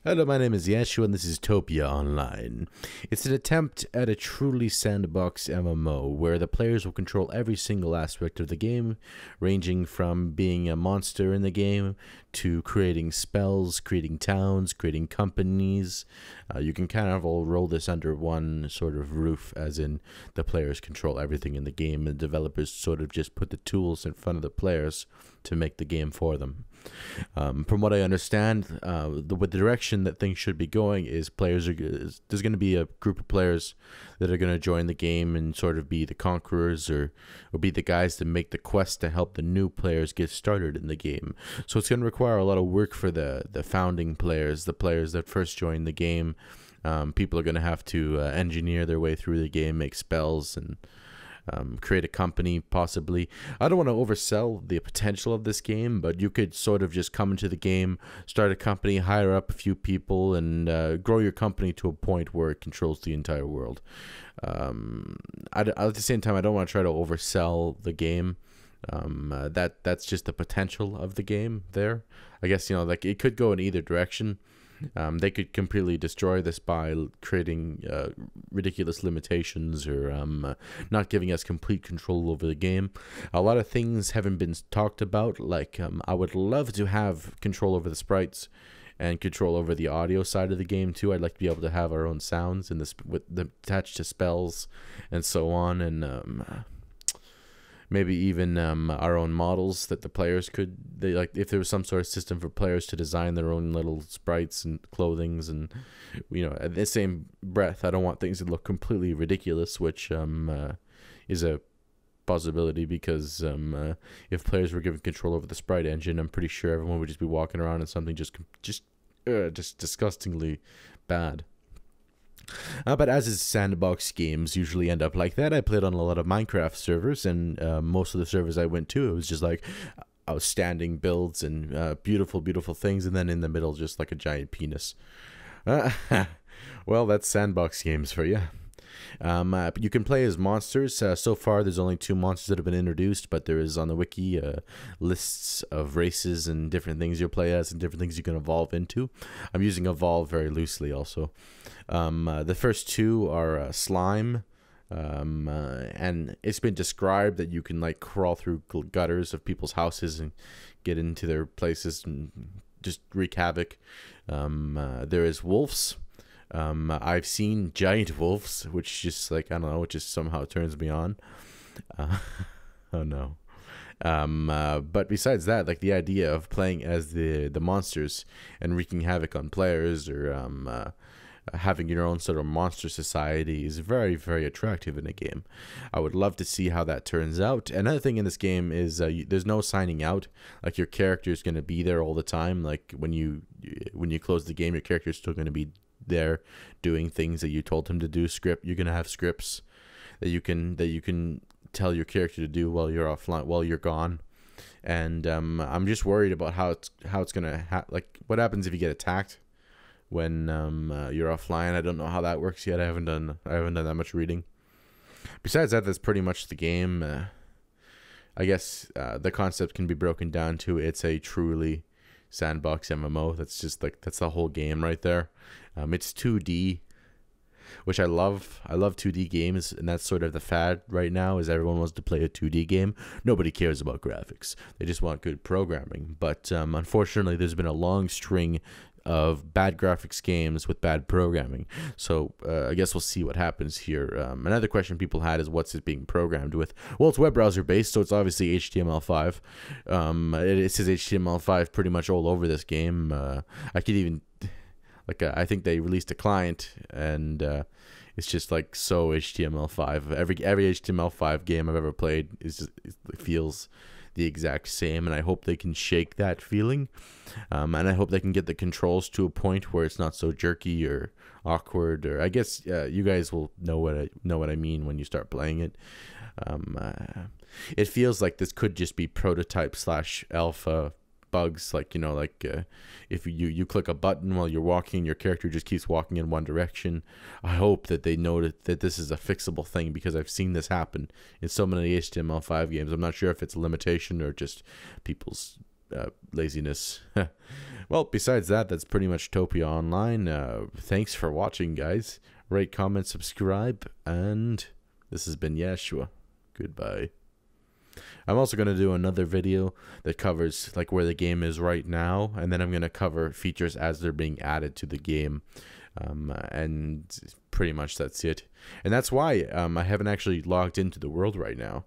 Hello, my name is Yeshua, and this is Topia Online. It's an attempt at a truly sandbox MMO, where the players will control every single aspect of the game, ranging from being a monster in the game, to creating spells, creating towns, creating companies. You can kind of all roll this under one sort of roof, as in the players control everything in the game, and developers sort of just put the tools in front of the players to make the game for them. From what I understand, the direction that things should be going is there's going to be a group of players that are going to join the game and sort of be the conquerors or be the guys that make the quest to help the new players get started in the game. So it's going to require a lot of work for the founding players, the players that first joined the game. People are going to have to engineer their way through the game, make spells, and create a company, possibly. I don't want to oversell the potential of this game, but you could sort of just come into the game, start a company, hire up a few people, and grow your company to a point where it controls the entire world. At the same time, I don't want to try to oversell the game. That's just the potential of the game there. I guess, like, it could go in either direction. They could completely destroy this by creating ridiculous limitations or not giving us complete control over the game. A lot of things haven't been talked about, like I would love to have control over the sprites and control over the audio side of the game too. I'd like to be able to have our own sounds and attached to spells and so on, and maybe even our own models that the players if there was some sort of system for players to design their own little sprites and clothings. And at the same breath, I don't want things to look completely ridiculous, which is a possibility, because if players were given control over the sprite engine, I'm pretty sure everyone would just be walking around in something just disgustingly bad. But as is Sandbox games usually end up like that, I played on a lot of Minecraft servers, and most of the servers I went to, it was just like outstanding builds and beautiful things, and then in the middle just like a giant penis. Well, that's Sandbox games for you. You can play as monsters. So far, there's only 2 monsters that have been introduced, but there is on the wiki lists of races and different things you'll play as and different things you can evolve into. I'm using evolve very loosely also. The first 2 are slime, and it's been described that you can like crawl through gutters of people's houses and get into their places and just wreak havoc. There is wolves. I've seen giant wolves, which just like, I don't know, it just somehow turns me on. Oh no. But besides that, like, the idea of playing as the monsters and wreaking havoc on players, or having your own sort of monster society, is very, very attractive in a game. I would love to see how that turns out. Another thing in this game is there's no signing out. Like, your character is going to be there all the time. Like, when you close the game, your character is still going to be there doing things that you told him to do. You're going to have scripts that you can tell your character to do while you're offline, while you're gone. And I'm just worried about how it's going to like, what happens if you get attacked when you're offline. I don't know how that works yet. I haven't done that much reading. Besides that, that's pretty much the game. I guess the concept can be broken down to, it's a truly sandbox MMO. That's the whole game right there. It's 2D, which I love. I love 2D games, and that's sort of the fad right now, is everyone wants to play a 2D game. Nobody cares about graphics. They just want good programming. But unfortunately, there's been a long string of bad graphics games with bad programming. So I guess we'll see what happens here. Another question people had is, what's it being programmed with? Well, it's web browser based, so it's obviously HTML5. It says HTML5 pretty much all over this game. I could even, like, I think they released a client, and it's just like so HTML5. Every HTML5 game I've ever played it feels the exact same, and I hope they can shake that feeling, and I hope they can get the controls to a point where it's not so jerky or awkward. Or I guess you guys will know what I mean when you start playing it. It feels like this could just be prototype / alpha bugs, like, if you click a button while you're walking, your character just keeps walking in one direction. I hope that they know that this is a fixable thing, because I've seen this happen in so many HTML5 games. I'm not sure if it's a limitation or just people's laziness. Well, besides that, that's pretty much Topia Online. Thanks for watching, guys. Rate, comment, subscribe, and this has been Yeshua. Goodbye. I'm also going to do another video that covers like where the game is right now, and then I'm going to cover features as they're being added to the game. And pretty much that's it. And that's why I haven't actually logged into the world right now.